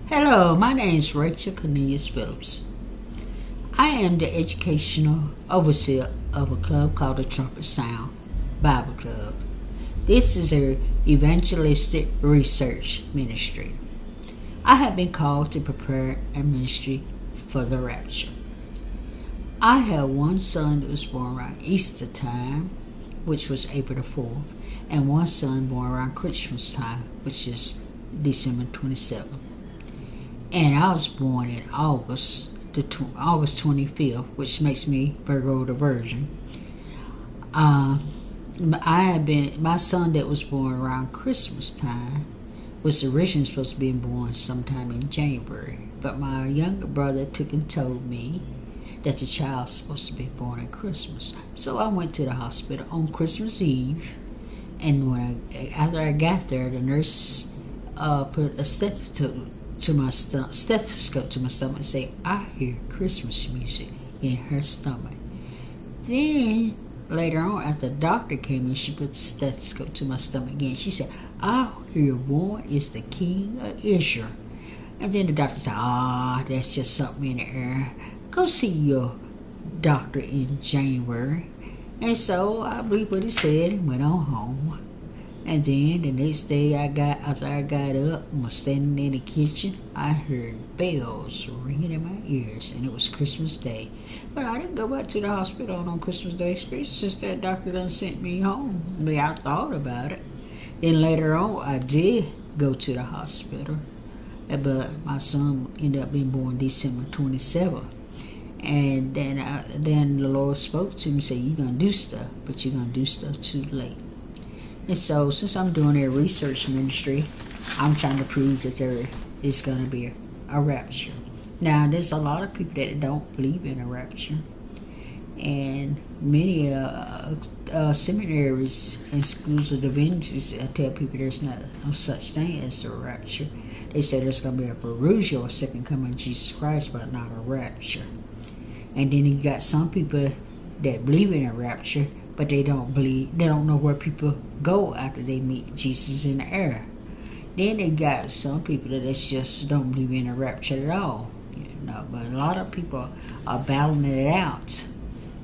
Hello, my name is Rachel Cornelius Phillips. I am the educational overseer of a club called the Trumpet Sound Bible Club. This is a evangelistic research ministry. I have been called to prepare a ministry for the rapture. I have one son that was born around Easter time, which was April the 4th, and one son born around Christmas time, which is December 27th. And I was born in August 25th, which makes me Virgo the Virgin. My son that was born around Christmas time was originally supposed to be born sometime in January, but my younger brother took and told me that the child's supposed to be born at Christmas. So I went to the hospital on Christmas Eve, and after I got there, the nurse put a stethoscope to my stomach and say, "I hear Christmas music in her stomach." Then later on, after the doctor came in, she put the stethoscope to my stomach again. She said, "I hear born is the King of Israel." And then the doctor said, that's just something in the air. Go see your doctor in January." And so I believe what he said and went on home. And then the next day after I got up and was standing in the kitchen, I heard bells ringing in my ears, and it was Christmas Day. But I didn't go back to the hospital on Christmas Day, since that doctor done sent me home. I thought about it. Then later on, I did go to the hospital, but my son ended up being born December 27th. And then the Lord spoke to me and said, "You're going to do stuff, but you're going to do stuff too late." And so, since I'm doing a research ministry, I'm trying to prove that there is going to be a rapture. Now, there's a lot of people that don't believe in a rapture. And many seminaries and schools of divinities tell people there's no such thing as the rapture. They say there's going to be a parousia or second coming of Jesus Christ, but not a rapture. And then you got some people that believe in a rapture, but they don't know where people go after they meet Jesus in the air. Then they got some people that just don't believe in a rapture at all. But a lot of people are battling it out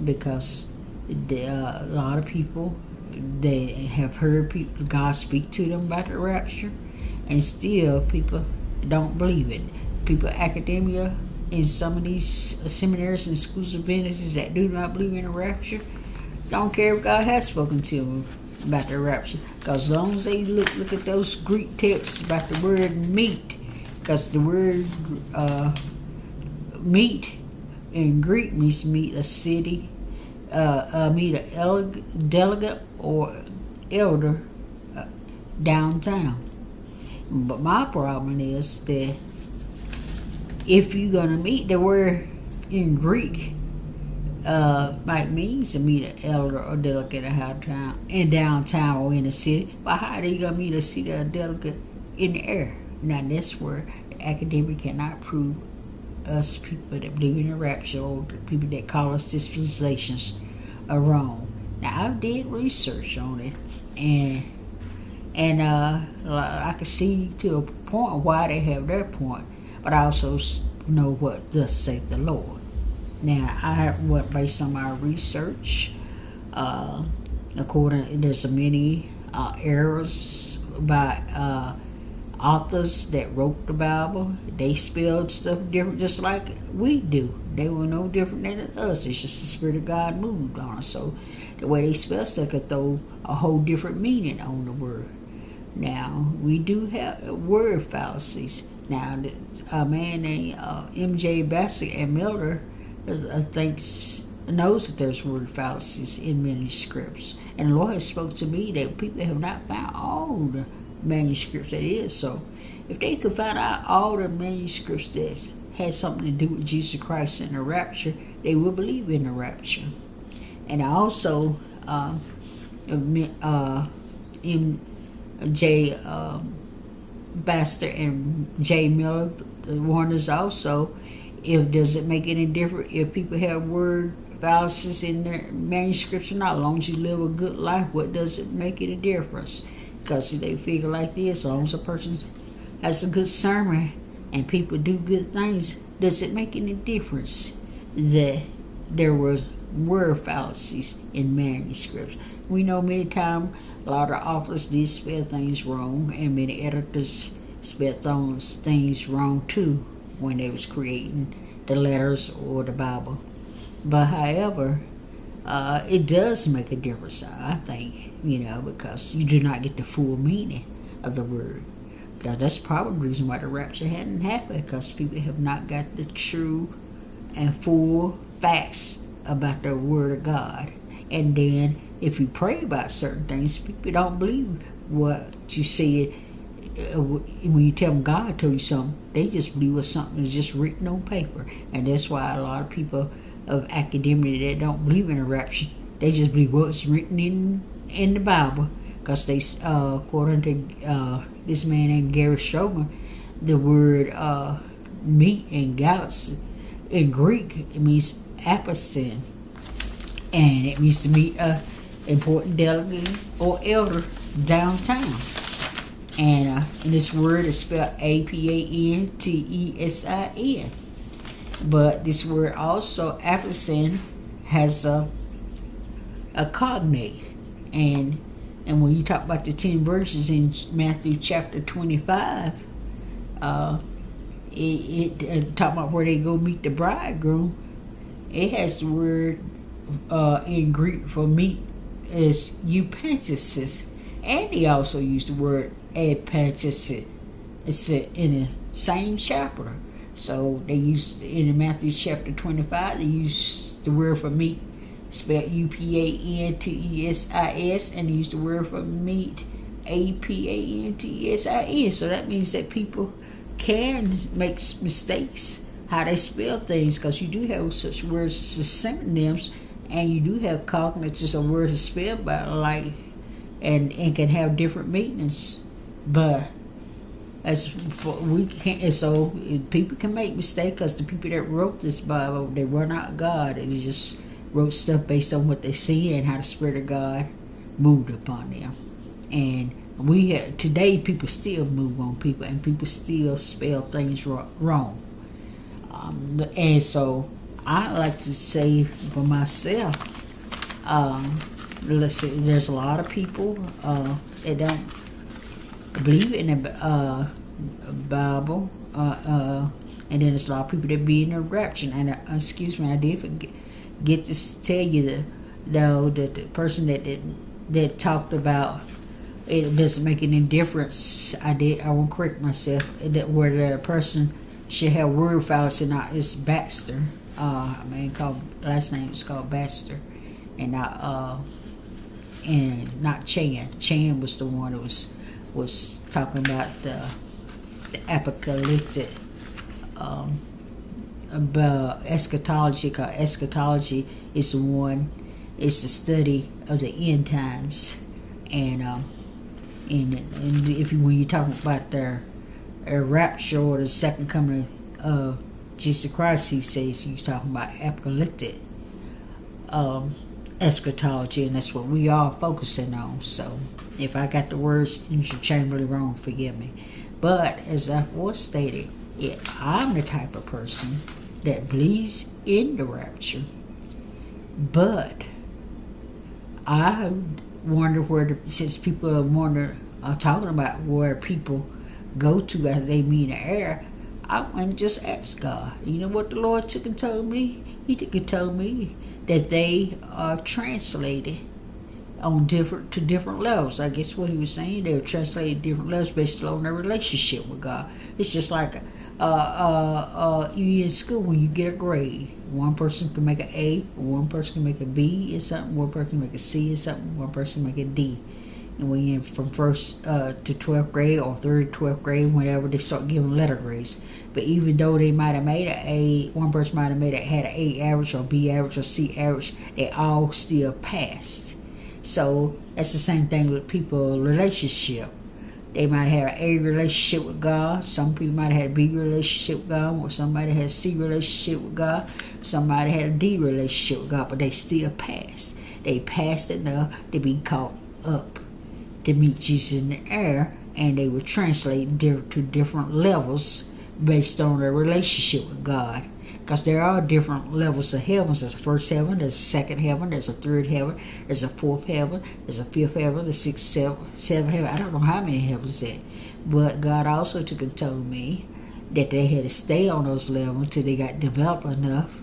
because a lot of people, they have heard God speak to them about the rapture, and still people don't believe it. People, academia, in some of these seminaries and schools of divinity that do not believe in a rapture, don't care if God has spoken to them about the rapture, because as long as they look at those Greek texts about the word meet, because the word meet in Greek means to meet a city, meet a delegate or elder downtown. But my problem is that if you're gonna meet, the word in Greek might means to meet an elder or delegate in downtown or in the city. But how are they gonna meet a city or delegate in the air? Now that's where the academic cannot prove us people that believe in the rapture, or the people that call us dispensations, are wrong. Now I did research on it, and I can see to a point why they have their point, but I also know what thus saith the Lord. Now, I went based on my research. There's many errors by authors that wrote the Bible. They spelled stuff different, just like we do. They were no different than us. It's just the Spirit of God moved on us. So the way they spell stuff could throw a whole different meaning on the word. Now, we do have word fallacies. Now, a man named M.J. Bassett and Miller, I think, knows that there's word fallacies in manuscripts, and the Lord has spoke to me that people have not found all the manuscripts that is. So if they could find out all the manuscripts that had something to do with Jesus Christ and the rapture, they will believe in the rapture. And I also M.J. Bassett and J. Miller warned us also, does it make any difference if people have word fallacies in their manuscripts or not? As long as you live a good life, what does it make any difference? Because they figure like this, as long as a person has a good sermon, and people do good things, does it make any difference that there was word fallacies in manuscripts? We know many times a lot of authors did spell things wrong, and many editors spelled things wrong too when they was creating the letters or the Bible. But however, it does make a difference, I think, because you do not get the full meaning of the word. That's probably the reason why the rapture hadn't happened, because people have not got the true and full facts about the word of God. And then if you pray about certain things, people don't believe what you said. When you tell them God told you something, they just believe what something is just written on paper. And that's why a lot of people of academia that don't believe in a rapture, they just believe what's written in the Bible. Because they, according to this man named Gary Stroman, the word meet in galaxy in Greek, it means apocyn, and it means to meet a important delegate or elder downtown. And this word is spelled Apantessin. But this word also, apocyn, has a cognate. And when you talk about the 10 verses in Matthew chapter 25, it talk about where they go meet the bridegroom. It has the word in Greek for meet is eupanthesis, and they also use the word apantessin. It's in the same chapter. So they use in Matthew chapter 25. They use the word for meet spelled Upantessis, and they use the word for meet Apantessin. So that means that people can make mistakes how they spell things, because you do have such words as synonyms, and you do have cognatives of words spelled by like and can have different meanings. But as for, we can't, so people can make mistakes, because the people that wrote this Bible, they were not God. They just wrote stuff based on what they see and how the Spirit of God moved upon them. And today people still move on people, and people still spell things wrong. And so I like to say for myself, let's see, there's a lot of people that don't believe in the Bible, and then there's a lot of people that be in the rapture. And excuse me, I did forget to tell you that the person that talked about it doesn't make any difference. I won't correct myself. That where the person should have word fallacy, not is Baxter. Last name is called Baxter, and not Chan. Chan was the one that was talking about the apocalyptic about eschatology. Cause eschatology is the study of the end times, and when you're talking about the rapture or the second coming of Jesus Christ, he says he's talking about apocalyptic eschatology, and that's what we are focusing on. So if I got the words interchangeably wrong, forgive me. But as I was stated, I'm the type of person that believes in the rapture, but I wonder since people are talking about where people go to after they meet in the air, I went and just asked God. You know what the Lord took and told me? He took and told me that they are translated to different levels. I guess what he was saying, they were translated different levels based on their relationship with God. It's just like you in school when you get a grade. One person can make an A, one person can make a B in something, one person can make a C in something, one person can make a D. And when you're from first to 12th grade or third to 12th grade, whenever they start giving letter grades. But even though they might have made one person might have had an A average or B average or C average, they all still passed. So that's the same thing with people's relationship. They might have an A relationship with God. Some people might have had a B relationship with God, or somebody had a C relationship with God. Somebody had a D relationship with God, but they still passed. They passed enough to be caught up to meet Jesus in the air, and they were translated to different levels based on their relationship with God. Because there are different levels of heavens. There's a first heaven, there's a second heaven, there's a third heaven, there's a fourth heaven, there's a fifth heaven, the sixth, seventh heaven. I don't know how many heavens there. But God also took and told me that they had to stay on those levels until they got developed enough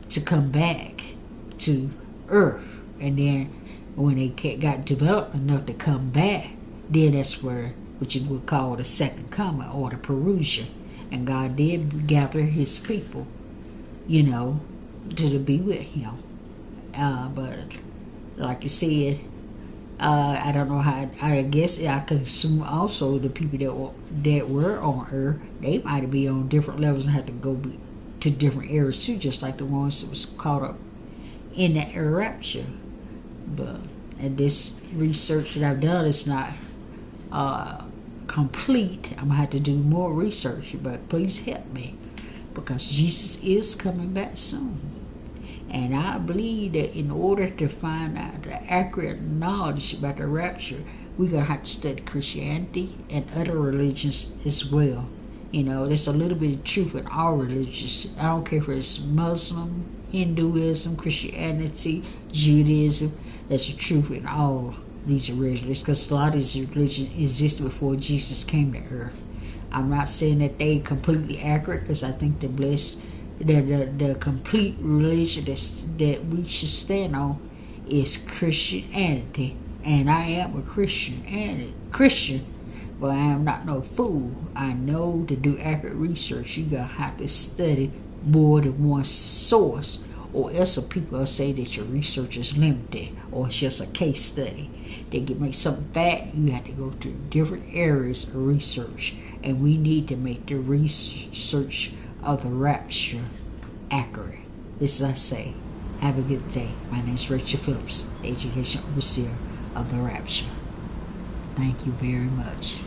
to come back to earth. And then when they got developed enough to come back, then that's where what you would call the second coming or the Perusia. And God did gather his people, to be with him. But like you said, I don't know how. I guess I could assume also the people that were on earth, they might be on different levels and have to go to different areas too, just like the ones that was caught up in that rapture. But and this research that I've done is not complete. I'm gonna have to do more research, but please help me, because Jesus is coming back soon. And I believe that in order to find out the accurate knowledge about the rapture, we're going to have to study Christianity and other religions as well. There's a little bit of truth in all religions. I don't care if it's Muslim, Hinduism, Christianity, Judaism. There's a truth in all these religions, because a lot of these religions existed before Jesus came to earth. I'm not saying that they completely accurate, because I think the complete religion that we should stand on is Christianity. And I am a Christian, but I am not no fool. I know to do accurate research, you gotta have to study more than one source, or else people will say that your research is limited or it's just a case study. They can make something fact, you have to go to different areas of research, and we need to make the research of the rapture accurate. This is I say. Have a good day. My name is Rachel Phillips, Education Overseer of the Rapture. Thank you very much.